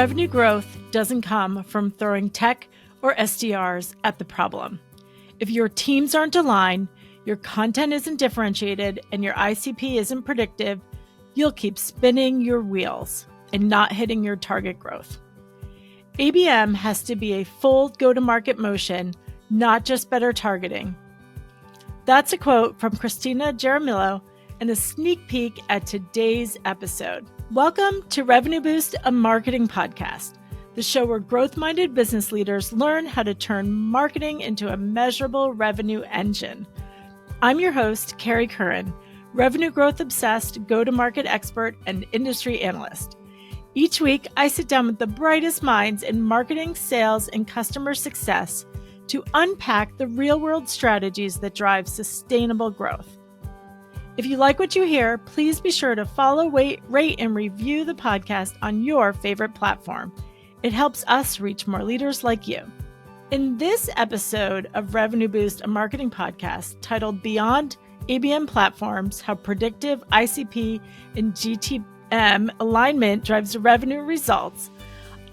revenue growth doesn't come from throwing tech or SDRs at the problem. If your teams aren't aligned, your content isn't differentiated, and your ICP isn't predictive, you'll keep spinning your wheels and not hitting your target growth. ABM has to be a full go-to-market motion, not just better targeting. That's a quote from Kristina Jaramillo and a sneak peek at today's episode. Welcome to Revenue Boost, a marketing podcast, the show where growth-minded business leaders learn how to turn marketing into a measurable revenue engine. I'm your host, Kerry Curran, revenue growth obsessed, go-to-market expert, and industry analyst. Each week, I sit down with the brightest minds in marketing, sales, and customer success to unpack the real-world strategies that drive sustainable growth. If you like what you hear, please be sure to follow, rate, and review the podcast on your favorite platform. It helps us reach more leaders like you. In this episode of Revenue Boost, a marketing podcast titled Beyond ABM Platforms, How Predictive ICP and GTM alignment drives revenue results,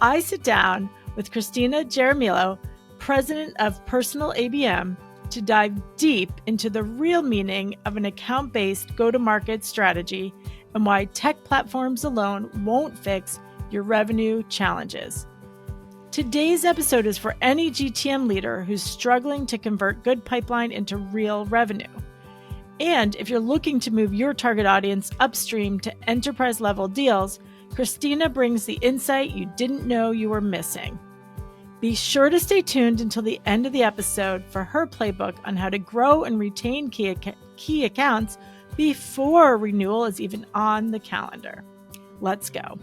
I sit down with Kristina Jaramillo, President of Personal ABM, to dive deep into the real meaning of an account-based go-to-market strategy and why tech platforms alone won't fix your revenue challenges. Today's episode is for any GTM leader who's struggling to convert good pipeline into real revenue. And if you're looking to move your target audience upstream to enterprise-level deals, Kristina brings the insight you didn't know you were missing. Be sure to stay tuned until the end of the episode for her playbook on how to grow and retain key accounts before renewal is even on the calendar. Let's go.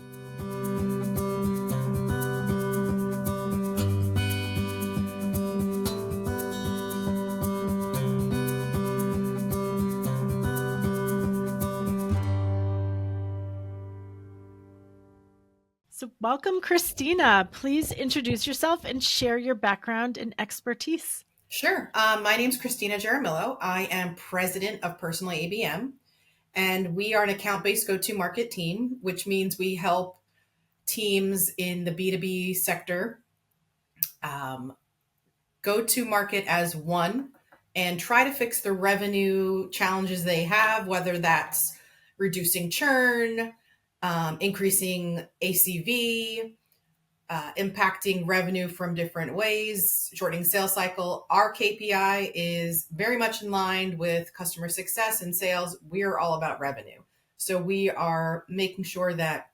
So welcome, Kristina. Please introduce yourself and share your background and expertise. Sure. My name is Kristina Jaramillo. I am president of Personal ABM, and we are an account-based go-to-market team, which means we help teams in the B2B sector go to market as one and try to fix the revenue challenges they have, whether that's reducing churn, increasing ACV, impacting revenue from different ways, shortening sales cycle. Our KPI is very much in line with customer success and sales. We are all about revenue. So we are making sure that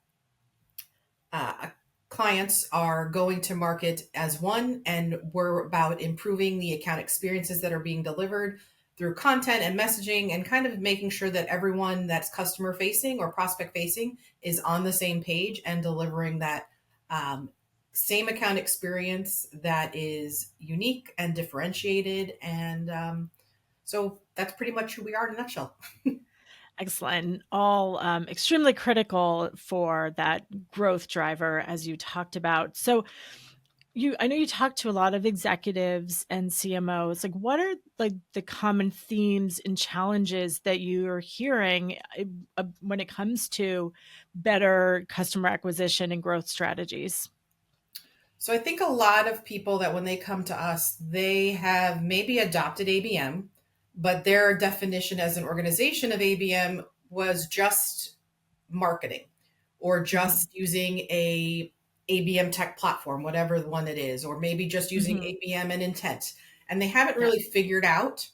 clients are going to market as one, and we're about improving the account experiences that are being delivered through content and messaging, and kind of making sure that everyone that's customer facing or prospect facing is on the same page and delivering that same account experience that is unique and differentiated. And so that's pretty much who we are in a nutshell. Excellent. All extremely critical for that growth driver, as you talked about. So I know you talk to a lot of executives and CMOs. Like, what are like the common themes and challenges that you're hearing when it comes to better customer acquisition and growth strategies? So I think a lot of people that when they come to us, they have maybe adopted ABM, but their definition as an organization of ABM was just marketing or just using a ABM tech platform, whatever the one it is, or maybe just using ABM and intent. And they haven't really figured out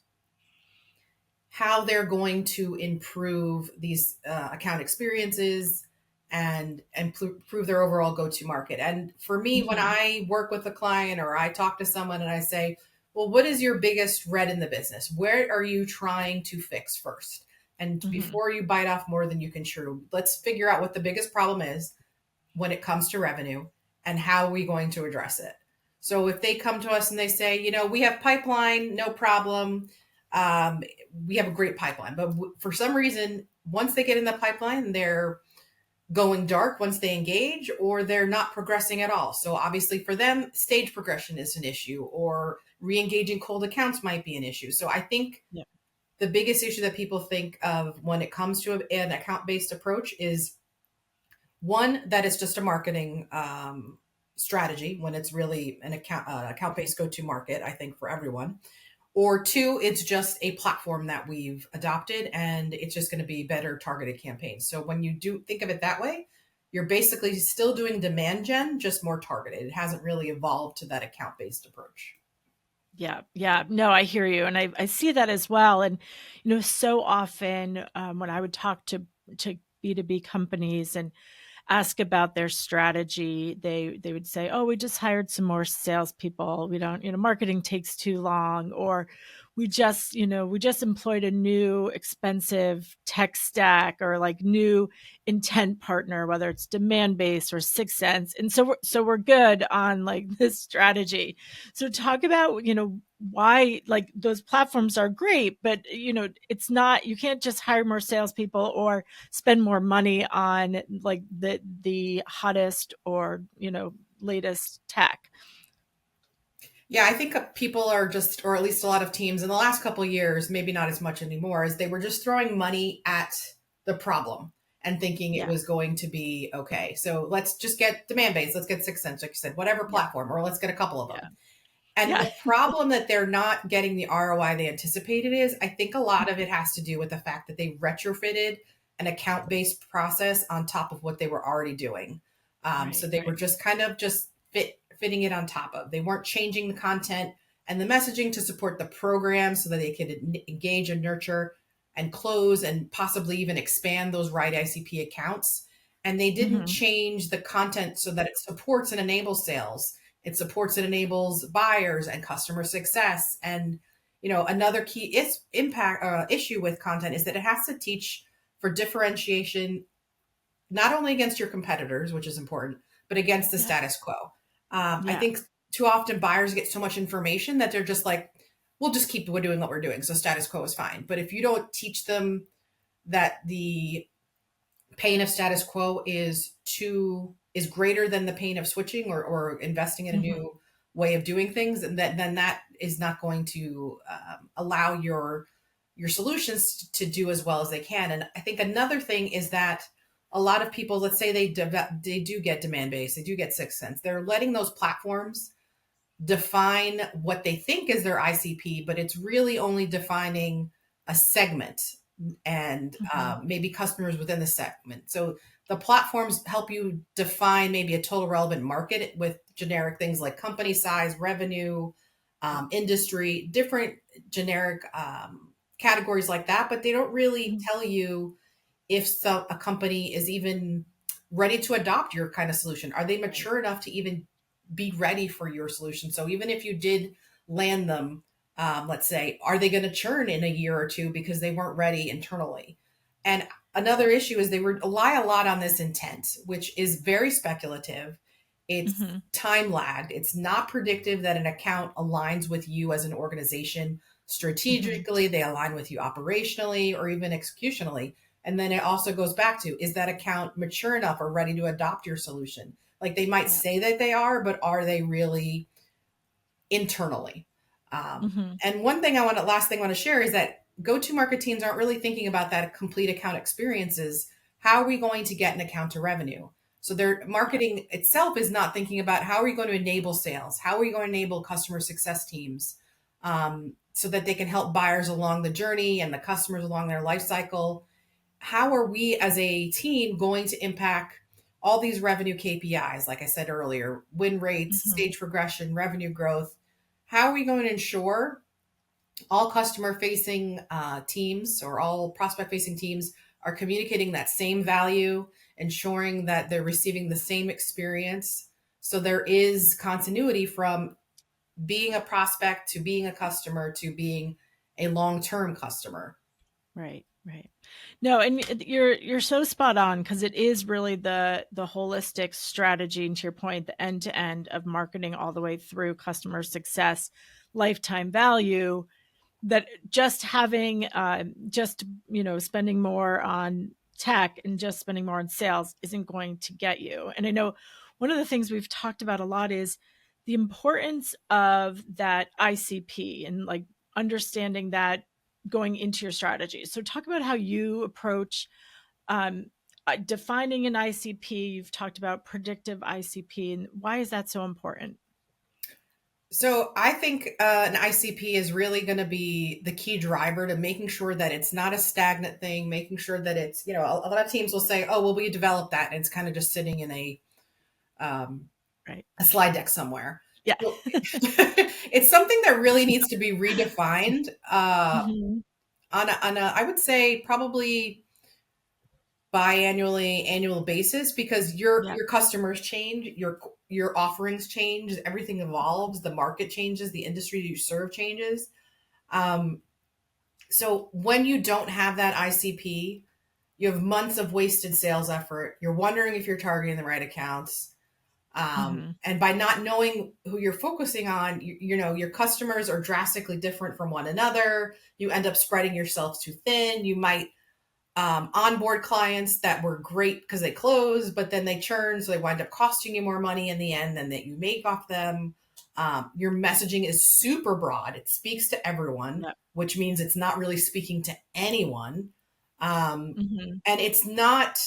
how they're going to improve these account experiences and improve their overall go-to-market. And for me, when I work with a client or I talk to someone and I say, well, what is your biggest red in the business? Where are you trying to fix first? And before you bite off more than you can chew, let's figure out what the biggest problem is when it comes to revenue and how are we going to address it. So if they come to us and they say, we have pipeline, no problem. We have a great pipeline, but for some reason, once they get in the pipeline, they're going dark once they engage, or they're not progressing at all. So obviously for them, stage progression is an issue, or re-engaging cold accounts might be an issue. So I think the biggest issue that people think of when it comes to an account-based approach is One, that is just a marketing strategy when it's really an account based go to market, I think, for everyone. Or two, it's just a platform that we've adopted and it's just going to be better targeted campaigns. So when you do think of it that way, you're basically still doing demand gen, just more targeted. It hasn't really evolved to that account based approach. Yeah, yeah. No, I hear you, and I see that as well. And so often when I would talk to B2B companies and ask about their strategy, they would say, "Oh, we just hired some more salespeople. We don't, marketing takes too long," or we just employed a new expensive tech stack or like new intent partner, whether it's demand based or Sixth Sense, and so we're good on like this strategy. So talk about why like those platforms are great, but it's not you can't just hire more salespeople or spend more money on like the hottest or latest tech. Yeah, I think people are just, or at least a lot of teams in the last couple of years, maybe not as much anymore, is they were just throwing money at the problem and thinking it Yeah, was going to be okay. So let's just get demand based, let's get Six Sense, like you said, whatever yeah, platform, or let's get a couple of yeah, them. And yeah. the problem that they're not getting the ROI they anticipated is, I think a lot of it has to do with the fact that they retrofitted an account based process on top of what they were already doing. So Right, they were right. just kind of just fitting it on top of. They weren't changing the content and the messaging to support the program so that they could engage and nurture and close and possibly even expand those right ICP accounts. And they didn't Hmm. change the content so that it supports and enables sales. It supports and enables buyers and customer success. And another key impact issue with content is that it has to teach for differentiation, not only against your competitors, which is important, but against the Yeah, status quo. I yeah. think too often buyers get so much information that they're just like, we'll just keep doing what we're doing. So status quo is fine. But if you don't teach them that the pain of status quo is greater than the pain of switching or investing in a Hmm. new way of doing things, and then that is not going to allow your solutions to do as well as they can. And I think another thing is that a lot of people, let's say they do get demand based, they do get Sixth Sense, they're letting those platforms define what they think is their ICP, but it's really only defining a segment and Hmm. maybe customers within the segment. So the platforms help you define maybe a total relevant market with generic things like company size, revenue, industry, different generic categories like that, but they don't really Hmm. tell you if a company is even ready to adopt your kind of solution. Are they Right. mature enough to even be ready for your solution? So even if you did land them, let's say, are they going to churn in a year or two because they weren't ready internally? And another issue is they rely a lot on this intent, which is very speculative. It's Hmm. time lagged. It's not predictive that an account aligns with you as an organization Hmm. strategically, they align with you operationally or even executionally. And then it also goes back to, is that account mature enough or ready to adopt your solution? Like they might Yeah. say that they are, but are they really internally? Hmm. And last thing I want to share is that go to market teams aren't really thinking about that complete account experiences. How are we going to get an account to revenue? So their Yeah. marketing itself is not thinking about how are we going to enable sales? How are we going to enable customer success teams so that they can help buyers along the journey and the customers along their life cycle? How are we as a team going to impact all these revenue KPIs? Like I said earlier, win rates, Hmm. stage progression, revenue growth. How are we going to ensure all customer facing teams or all prospect facing teams are communicating that same value, ensuring that they're receiving the same experience? So there is continuity from being a prospect to being a customer to being a long term customer. Right, right. No, and you're so spot on because it is really the holistic strategy, and to your point, the end to end of marketing all the way through customer success, lifetime value. That just having just spending more on tech and just spending more on sales isn't going to get you. And I know one of the things we've talked about a lot is the importance of that ICP and like understanding that going into your strategy. So talk about how you approach um, defining an ICP, you've talked about predictive ICP, and why is that so important? So I think an ICP is really going to be the key driver to making sure that it's not a stagnant thing, making sure that it's, a lot of teams will say, oh, well, we developed that. And it's kind of just sitting in um, Right. a slide deck somewhere. Yeah. So it's something that really needs to be redefined Mhm. on a, I would say probably biannually, annual basis, because Yeah. your customers change, your offerings change, everything evolves, the market changes, the industry you serve changes. Um, so when you don't have that ICP, you have months of wasted sales effort. You're wondering if you're targeting the right accounts. Mhm. And by not knowing who you're focusing on, your customers are drastically different from one another. You end up spreading yourself too thin. You might onboard clients that were great because they closed, but then they churn, so they wind up costing you more money in the end than that you make off them. Your messaging is super broad; it speaks to everyone, Yeah. which means it's not really speaking to anyone, Mhm. and it's not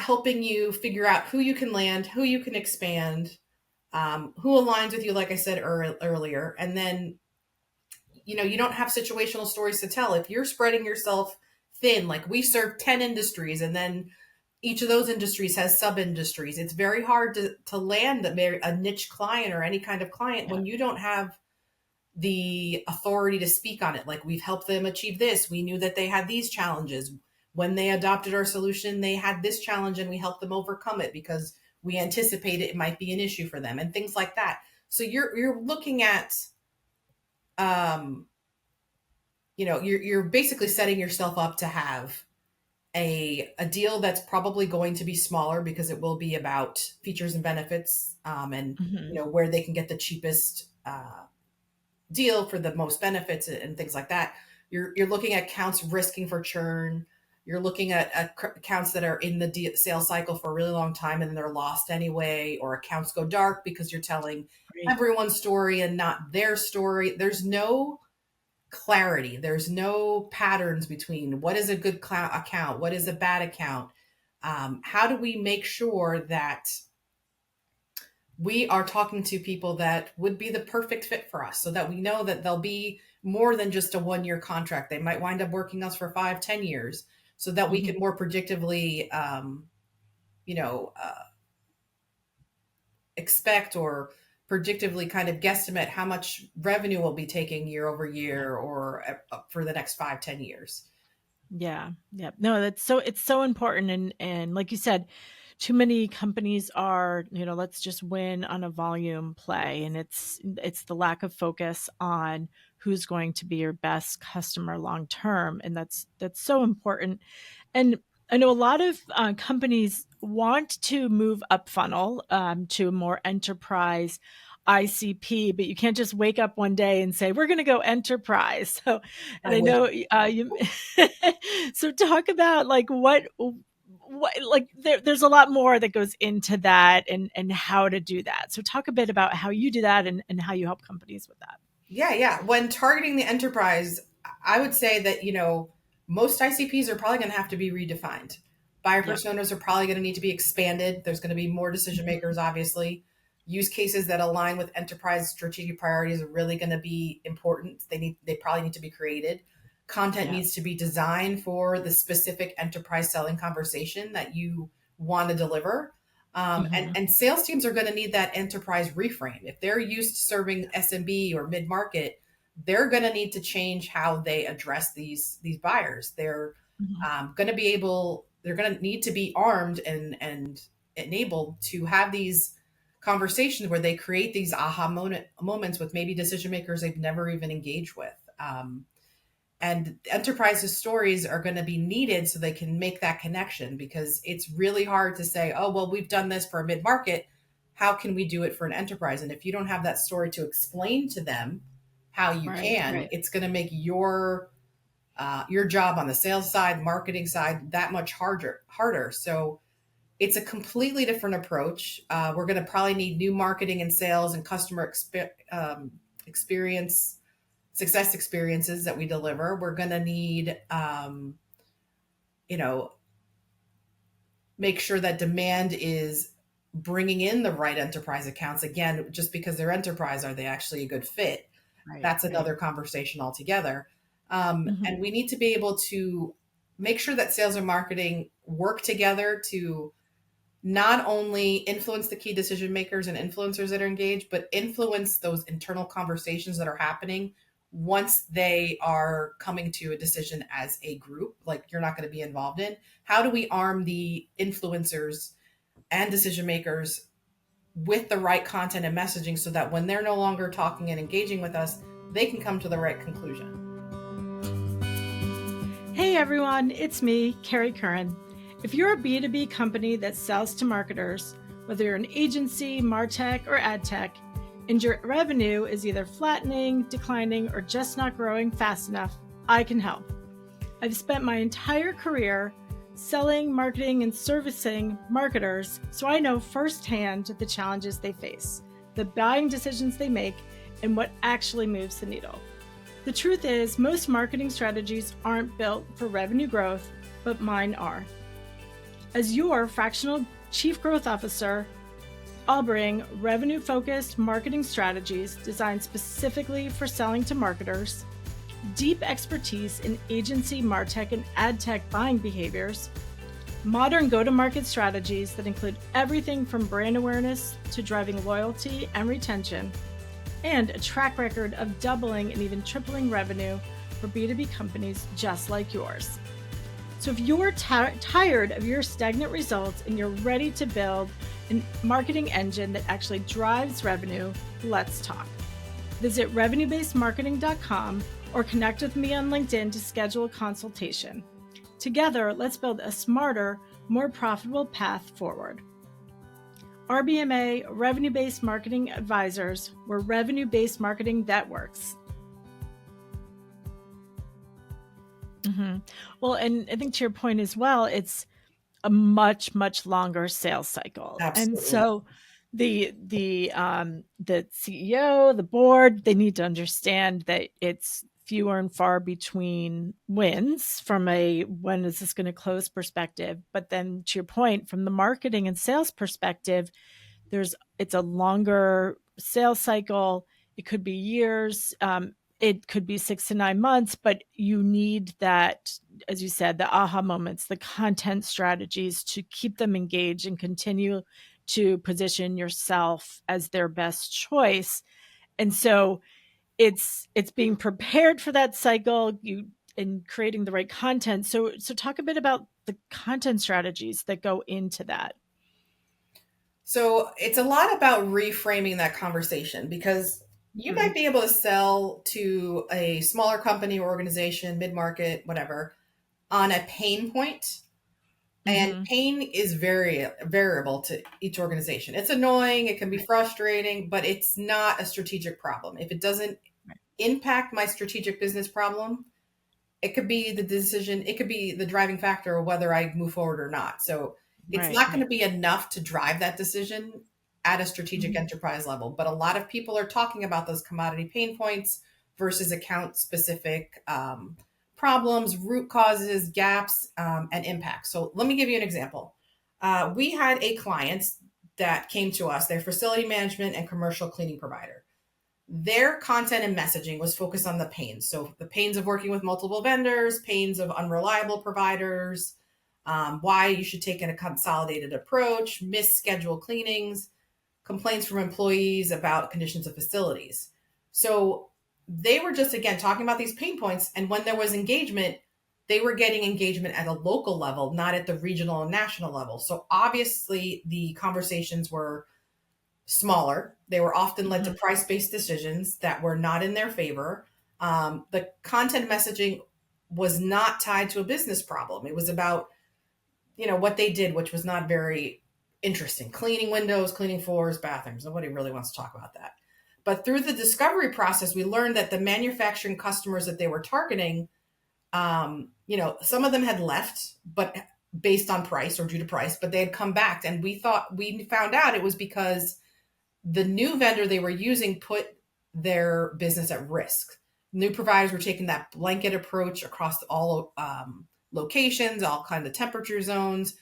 helping you figure out who you can land, who you can expand, who aligns with you, like I said earlier, and then you don't have situational stories to tell if you're spreading yourself thin. Like, we serve 10 industries, and then each of those industries has sub industries. It's very hard to land a niche client or any kind of client Yeah. when you don't have the authority to speak on it. Like, we've helped them achieve this, we knew that they had these challenges when they adopted our solution, they had this challenge and we helped them overcome it because we anticipated it might be an issue for them, and things like that. So you're looking at um you're basically setting yourself up to have a deal that's probably going to be smaller because it will be about features and benefits, and Mhm. where they can get the cheapest deal for the most benefits and things like that. You're looking at accounts risking for churn. You're looking at accounts that are in the sales cycle for a really long time and they're lost anyway, or accounts go dark because you're telling Great. everyone's story and not their story. There's no clarity. There's no patterns between what is a good account, what is a bad account. How do we make sure that we are talking to people that would be the perfect fit for us, so that we know that they'll be more than just a 1 year contract? They might wind up working us for 5, 10 years, so that we Mhm. can more predictively, you know, uh, expect or predictively kind of guesstimate how much revenue we'll be taking year over Yeah. year, or for the next 5, 10 years. Yeah. Yeah. No, it's so important, and like you said, too many companies are, let's just win on a volume play, and it's the lack of focus on who's going to be your best customer long term, and that's so important. And I know a lot of companies want to move up funnel to a more enterprise ICP, but you can't just wake up one day and say, we're going to go enterprise. So, and I I wish. know you, so talk about like what like there's a lot more that goes into that, and how to do that. So talk a bit about how you do that, and how you help companies with that. Yeah, yeah. When targeting the enterprise, I would say that, most ICPs are probably going to have to be redefined. Buyer Yeah. personas are probably going to need to be expanded. There's going to be more decision Mhm. makers, obviously. Use cases that align with enterprise strategic priorities are really going to be important. They probably need to be created. Content Yeah. needs to be designed for the specific enterprise selling conversation that you want to deliver. And, Hmm. and sales teams are going to need that enterprise reframe. If they're used to serving SMB or mid market, they're going to need to change how they address these buyers. They're Hmm. going to be able. They're going to need to be armed and enabled to have these conversations where they create these moments with maybe decision makers they've never even engaged with. And enterprises stories are going to be needed so they can make that connection, because it's really hard to say, oh, well, we've done this for a mid market, how can we do it for an enterprise? And if you don't have that story to explain to them how you Right. can, Right. it's going to make your job on the sales side, marketing side, that much harder. So it's a completely different approach. We're going to probably need new marketing and sales and customer experience success experiences that we deliver. We're going to need, you know, make sure that demand is bringing in the right enterprise accounts. Again, just because they're enterprise, are they actually a good fit? Right. That's another conversation altogether. Mhm. And we need to be able to make sure that sales and marketing work together to not only influence the key decision makers and influencers that are engaged, but influence those internal conversations that are happening once they are coming to a decision as a group, like you're not going to be involved in. How do we arm the influencers and decision makers with the right content and messaging so that when they're no longer talking and engaging with us, they can come to the right conclusion? Hey everyone, it's me, Kerry Curran. If you're a B2B company that sells to marketers, whether you're an agency, MarTech, or AdTech, and your revenue is either flattening, declining, or just not growing fast enough, I can help. I've spent my entire career selling, marketing, and servicing marketers, so I know firsthand the challenges they face, the buying decisions they make, and what actually moves the needle. The truth is, most marketing strategies aren't built for revenue growth, but mine are. As your fractional chief growth officer, I'll bring revenue-focused marketing strategies designed specifically for selling to marketers, deep expertise in agency, MarTech, and AdTech buying behaviors, modern go-to-market strategies that include everything from brand awareness to driving loyalty and retention, and a track record of doubling and even tripling revenue for B2B companies just like yours. So if you're tired of your stagnant results and you're ready to build a marketing engine that actually drives revenue, let's talk. Visit revenuebasedmarketing.com or connect with me on LinkedIn to schedule a consultation. Together, let's build a smarter, more profitable path forward. RBMA, Revenue-Based Marketing Advisors, we're revenue-based marketing that works. Mm-hmm. Well, and I think to your point as well, it's a much, much longer sales cycle. Absolutely. And so the CEO, the board, they need to understand that it's fewer and far between wins from a when is this going to close perspective. But then to your point, from the marketing and sales perspective, it's a longer sales cycle. It could be years. It could be 6 to 9 months, but you need that, as you said, the aha moments, the content strategies to keep them engaged and continue to position yourself as their best choice. And so it's being prepared for that cycle, and creating the right content. So talk a bit about the content strategies that go into that. So it's a lot about reframing that conversation because you Mm-hmm. might be able to sell to a smaller company or organization, mid market, whatever, on a pain point. And Mm-hmm. pain is very variable to each organization. It's annoying, it can be Right. frustrating, but it's not a strategic problem. If it doesn't Right. impact my strategic business problem, it could be the decision, it could be the driving factor of whether I move forward or not. So it's Right. not going to Right. be enough to drive that decision at a strategic Mm-hmm. enterprise level. But a lot of people are talking about those commodity pain points versus account specific problems, root causes, gaps, and impact. So let me give you an example. We had a client that came to us, their facility management and commercial cleaning provider. Their content and messaging was focused on the pains. So the pains of working with multiple vendors, pains of unreliable providers, why you should take in a consolidated approach, missed scheduled cleanings, complaints from employees about conditions of facilities. So they were just, again, talking about these pain points. And when there was engagement, they were getting engagement at a local level, not at the regional and national level. So obviously the conversations were smaller. They were often led to Mm-hmm. price based decisions that were not in their favor. The content messaging was not tied to a business problem. It was about, what they did, which was not very interesting. Cleaning windows, cleaning floors, bathrooms. Nobody really wants to talk about that. But through the discovery process, we learned that the manufacturing customers that they were targeting, some of them had left, but based on price or due to price, but they had come back. And we found out it was because the new vendor they were using put their business at risk. New providers were taking that blanket approach across all locations, all kind of temperature zones.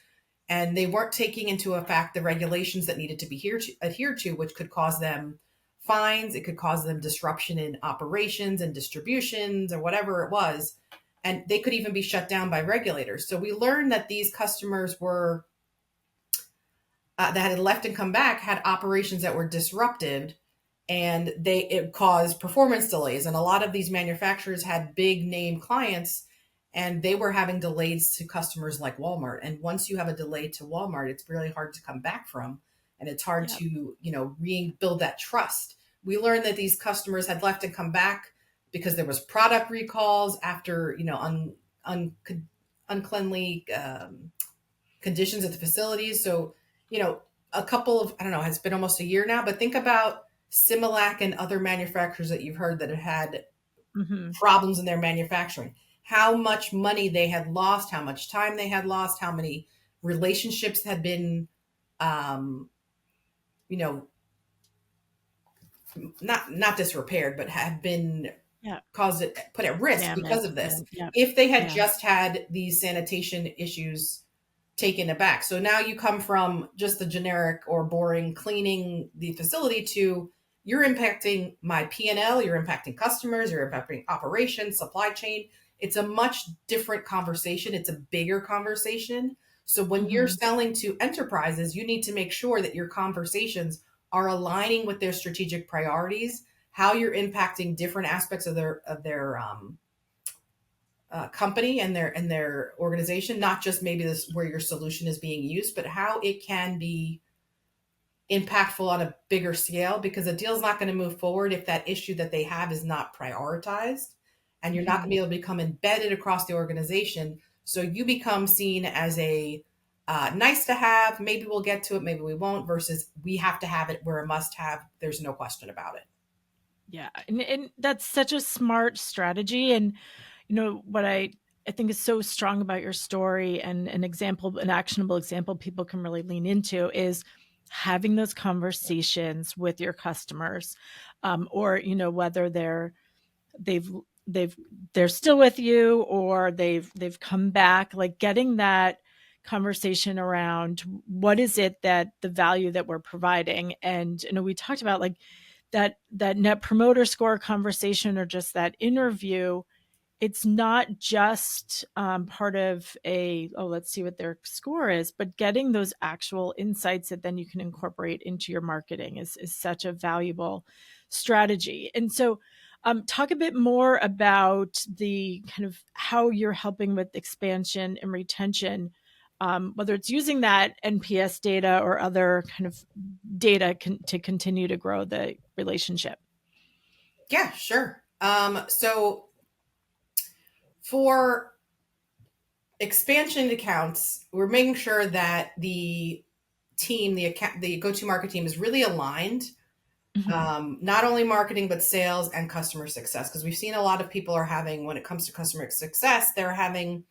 and they weren't taking into effect the regulations that needed to be adhered to, which could cause them fines. It could cause them disruption in operations and distributions or whatever it was. And they could even be shut down by regulators. So we learned that these customers were that had left and come back had operations that were disrupted, and it caused performance delays. And a lot of these manufacturers had big name clients, and they were having delays to customers like Walmart. And once you have a delay to Walmart, it's really hard to come back from, and it's hard Yep. to rebuild that trust. We learned that these customers had left and come back because there was product recalls after uncleanly conditions at the facilities. So, a couple of, I don't know, it's been almost a year now, but think about Similac and other manufacturers that you've heard that have had Mm-hmm. problems in their manufacturing. How much money they had lost, how much time they had lost, how many relationships had been, you know, not disrepaired, but have been Yeah. put at risk because Damaged. of this. Yeah. If they had Yeah. just had these sanitation issues taken aback. So now you come from just the generic or boring cleaning the facility to you're impacting my P&L, you're impacting customers, you're impacting operations, supply chain. It's a much different conversation. It's a bigger conversation. So when you're Mm-hmm. selling to enterprises, you need to make sure that your conversations are aligning with their strategic priorities, how you're impacting different aspects of their company and their organization, not just maybe this where your solution is being used, but how it can be impactful on a bigger scale, because a deal is not going to move forward if that issue that they have is not prioritized, and you're not going Mm-hmm. to be able to become embedded across the organization. So you become seen as a nice to have, maybe we'll get to it, maybe we won't, versus we have to have it, we're a must have, there's no question about it. Yeah. And that's such a smart strategy. And what I think is so strong about your story, and an actionable example people can really lean into, is having those conversations with your customers, or whether they've they've they're still with you or they've come back, like getting that conversation around what is it that the value that we're providing. And we talked about like that net promoter score conversation or just that interview. It's not just part of let's see what their score is, but getting those actual insights that then you can incorporate into your marketing is such a valuable strategy. And so, talk a bit more about the kind of how you're helping with expansion and retention, whether it's using that NPS data or other kind of data to continue to grow the relationship. Yeah, sure. So for expansion accounts, we're making sure that the team, the go-to-market team, is really aligned. Mhm. Not only marketing, but sales and customer success. Because we've seen a lot of people are having, when it comes to customer success, they're having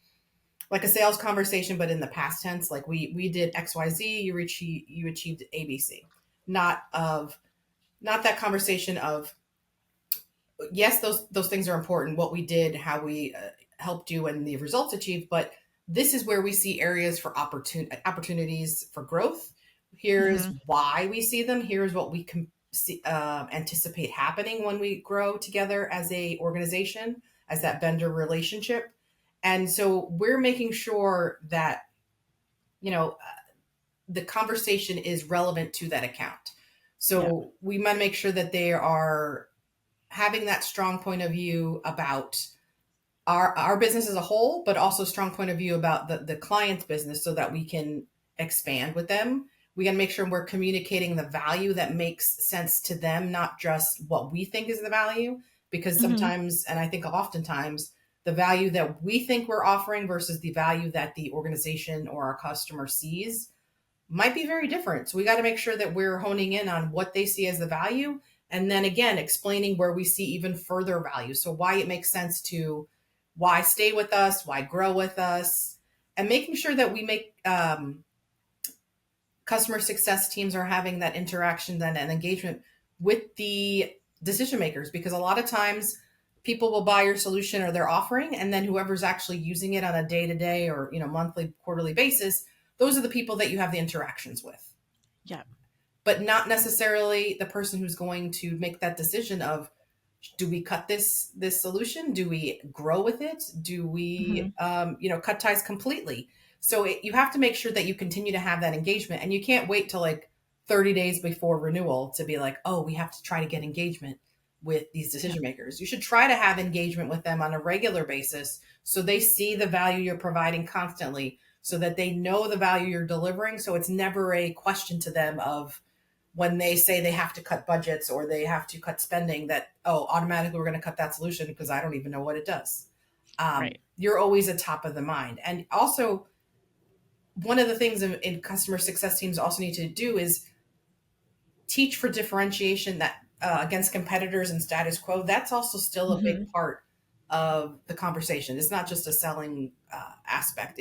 like a sales conversation, but in the past tense, like we did XYZ, you achieved ABC. Not that conversation of, yes, those things are important, what we did, how we helped you, and the results achieved, but this is where we see areas for opportunities for growth. Here's Mhm. why we see them. Here's what we can see, anticipate happening when we grow together as a organization, as that vendor relationship. And so we're making sure that you know the conversation is relevant to that account. Yeah. So we want to make sure that they are having that strong point of view about our business as a whole, but also strong point of view about the client's business, so that we can expand with them. We got to make sure we're communicating the value that makes sense to them, not just what we think is the value, because Mhm. sometimes, and I think oftentimes, the value that we think we're offering versus the value that the organization or our customer sees might be very different. So we got to make sure that we're honing in on what they see as the value, and then again explaining where we see even further value. So why it makes sense to why stay with us, why grow with us, and making sure that we make customer success teams are having that interaction then and engagement with the decision makers, because a lot of times people will buy your solution or their offering, and then whoever's actually using it on a day-to-day or monthly, quarterly basis those are the people that you have the interactions with, Yeah. but not necessarily the person who's going to make that decision of, do we cut this solution? Do we grow with it? Do we Hmm. cut ties completely? So you have to make sure that you continue to have that engagement, and you can't wait till like 30 days before renewal to be like, oh, we have to try to get engagement with these Yeah. decision makers. You should try to have engagement with them on a regular basis so they see the value you're providing constantly, so that they know the value you're delivering, so it's never a question to them of, when they say they have to cut budgets or they have to cut spending, that, oh, automatically we're going to cut that solution because I don't even know what it does. Right. You're always at top of the mind. And also, one of the things in customer success teams also need to do is teach for differentiation, that against competitors and status quo. That's also still a big Hmm. part of the conversation. It's not just a selling aspect.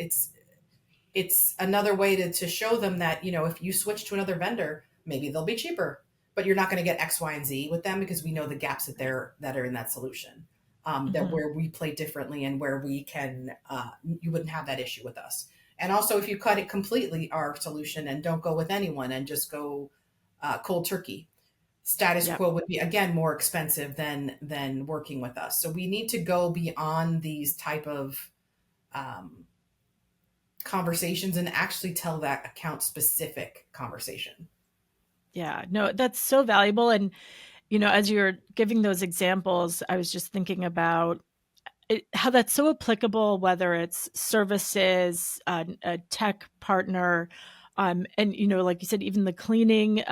It's another way to show them that, if you switch to another vendor, maybe they'll be cheaper, but you're not going to get X, Y, and Z with them, because we know the gaps that are in that solution, that Hmm. where we play differently and where we can, you wouldn't have that issue with us. And also, if you cut it completely, our solution, and don't go with anyone and just go cold turkey, status Yep. quo would be, again, more expensive than working with us. So we need to go beyond these type of um, conversations and actually tell that account specific conversation. Yeah. No, that's so valuable. And, as you're giving those examples, I was just thinking about how that's so applicable, whether it's services, a tech partner, and like you said, even the cleaning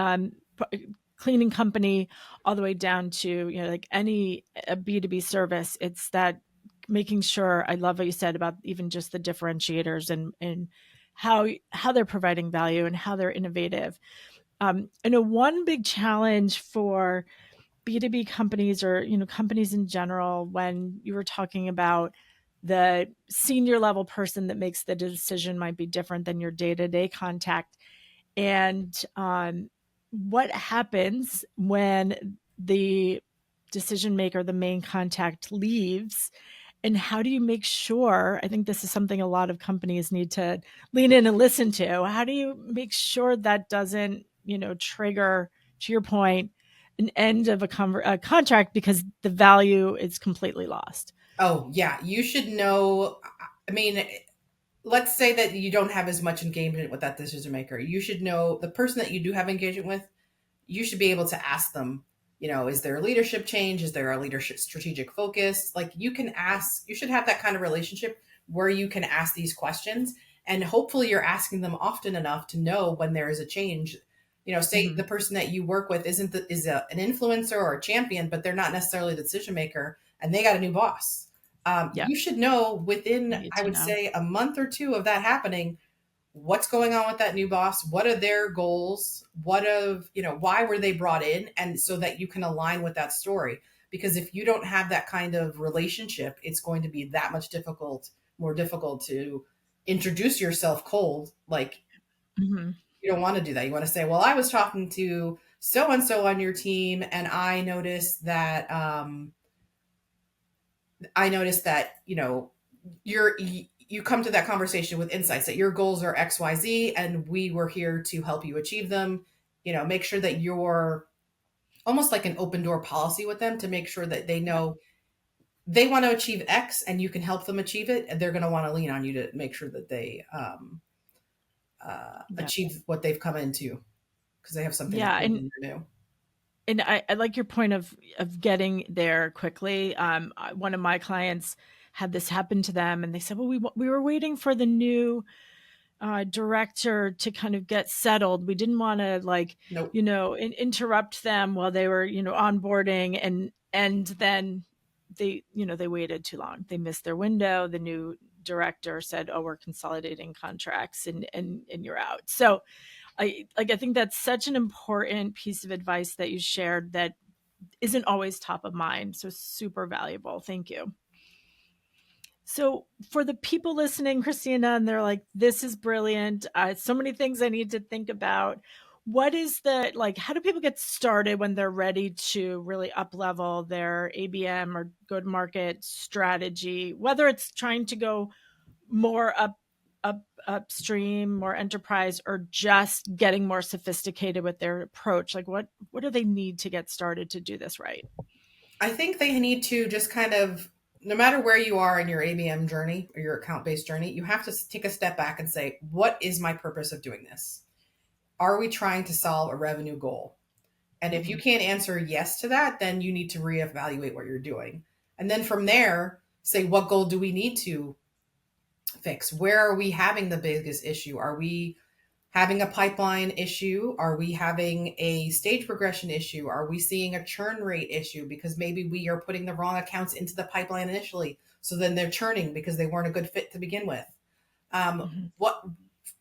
company, all the way down to like any a B2B service. It's that making sure. I love what you said about even just the differentiators and how they're providing value and how they're innovative. I know one big challenge for B2B companies, or companies in general, when you were talking about the senior level person that makes the decision might be different than your day-to-day contact. And what happens when the decision maker, the main contact, leaves, and how do you make sure? I think this is something a lot of companies need to lean in and listen to. How do you make sure that doesn't, trigger, to your point, an end of a contract because the value is completely lost? Oh, yeah, you should know. I mean, let's say that you don't have as much engagement with that decision maker. You should know the person that you do have engagement with. You should be able to ask them, is there a leadership change? Is there a leadership strategic focus? Like, you can ask, you should have that kind of relationship where you can ask these questions. And hopefully you're asking them often enough to know when there is a change. Say Hmm. the person that you work with an influencer or a champion, but they're not necessarily the decision maker, and they got a new boss. Yeah, You should know you within, need I to would know. say, a month or two of that happening, what's going on with that new boss, what are their goals, why were they brought in, and so that you can align with that story. Because if you don't have that kind of relationship, it's going to be that much more difficult to introduce yourself cold. Like, Hmm. you don't want to do that. You want to say, well, I was talking to so and so on your team, and I noticed that you come to that conversation with insights that your goals are XYZ, and we were here to help you achieve them. Make sure that you're almost like an open door policy with them, to make sure that they Yeah, know they want to achieve X and you can help them achieve it, and they're going to want to lean on you to make sure that they yeah, achieve what they've come into, because they have something to yeah. prove And when they're new. I like your point of getting there quickly. One of my clients had this happen to them, and they said, "Well, we were waiting for the new director to kind of get settled. We didn't want to Nope. interrupt them while they were onboarding, and then they waited too long. They missed their window. The new director said, "Oh, we're consolidating contracts, and you're out." So I think that's such an important piece of advice that you shared that isn't always top of mind. So super valuable. Thank you. So for the people listening, Kristina, and they're like, this is brilliant. So many things I need to think about. What is how do people get started when they're ready to really up level their ABM or go to market strategy, whether it's trying to go more up upstream, more enterprise, or just getting more sophisticated with their approach? Like what do they need to get started to do this right? I think they need to just kind of, no matter where you are in your ABM journey or your account-based journey, you have to take a step back and say, what is my purpose of doing this? Are we trying to solve a revenue goal? And if you can't answer yes to that, then you need to reevaluate what you're doing. And then from there, say, what goal do we need to fix? Where are we having the biggest issue? Are we having a pipeline issue? Are we having a stage progression issue? Are we seeing a churn rate issue because maybe we are putting the wrong accounts into the pipeline initially? So then they're churning because they weren't a good fit to begin with.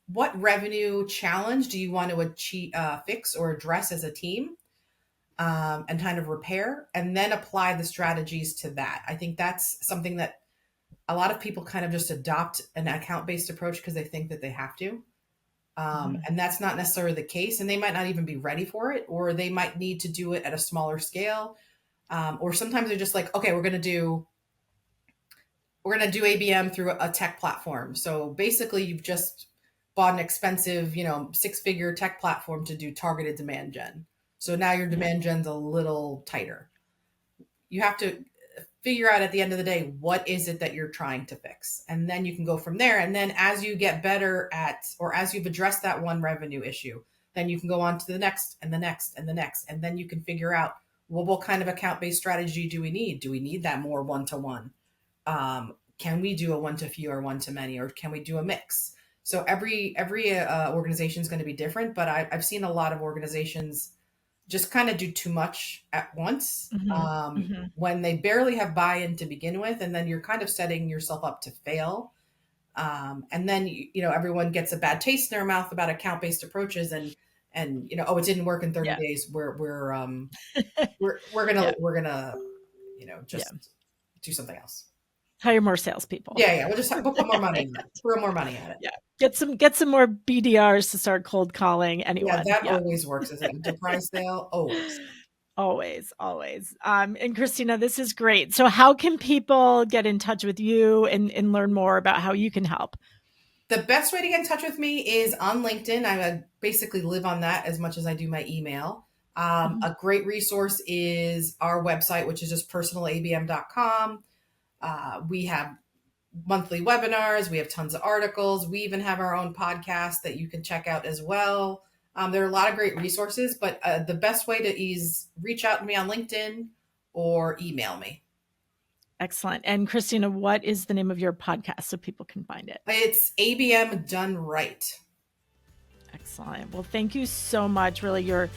What revenue challenge do you want to achieve, fix or address as a team, and kind of repair, and then apply the strategies to that? I think that's something that a lot of people kind of just adopt an account-based approach because they think that they have to. And that's not necessarily the case. And they might not even be ready for it, or they might need to do it at a smaller scale. Or sometimes they're just like, okay, we're going to do ABM through a tech platform. So basically you've just bought an expensive, 6-figure tech platform to do targeted demand gen. So now your demand gen's a little tighter. You have to figure out at the end of the day, what is it that you're trying to fix? And then you can go from there. And then as you get better at, or as you've addressed that one revenue issue, then you can go on to the next and the next and the next. And then you can figure out, well, what kind of account-based strategy do we need? Do we need that more one-to-one? Can we do a one-to-few or one-to-many, or can we do a mix? So every organization is going to be different, but I've seen a lot of organizations just kind of do too much at once, when they barely have buy-in to begin with. And then you're kind of setting yourself up to fail. And then, everyone gets a bad taste in their mouth about account-based approaches and, oh, it didn't work in 30 days. We're gonna, just do something else. Hire more salespeople. Yeah. We'll put more money in it. Throw more money at it. Yeah. Get some more BDRs to start cold calling anyone. Yeah, that always works as an enterprise sale. Always. And Kristina, this is great. So how can people get in touch with you and learn more about how you can help? The best way to get in touch with me is on LinkedIn. I basically live on that as much as I do my email. A great resource is our website, which is just personalabm.com. We have monthly webinars. We have tons of articles. We even have our own podcast that you can check out as well. There are a lot of great resources, but the best way to is reach out to me on LinkedIn or email me. Excellent. And Kristina, what is the name of your podcast so people can find it? It's ABM Done Right. Excellent. Well, thank you so much. Really, your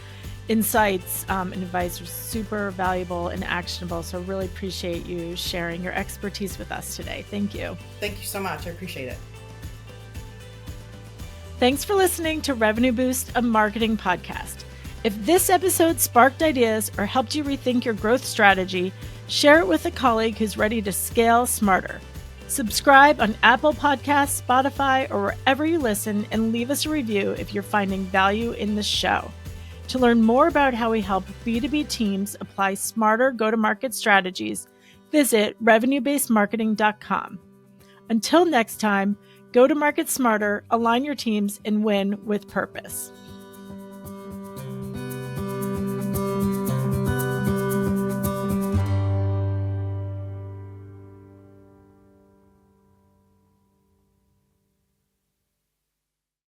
insights and advice are super valuable and actionable. So really appreciate you sharing your expertise with us today. Thank you. Thank you so much. I appreciate it. Thanks for listening to Revenue Boost, a marketing podcast. If this episode sparked ideas or helped you rethink your growth strategy, share it with a colleague who's ready to scale smarter. Subscribe on Apple Podcasts, Spotify, or wherever you listen, and leave us a review if you're finding value in the show. To learn more about how we help B2B teams apply smarter go-to-market strategies, visit revenuebasedmarketing.com. Until next time, go to market smarter, align your teams, and win with purpose.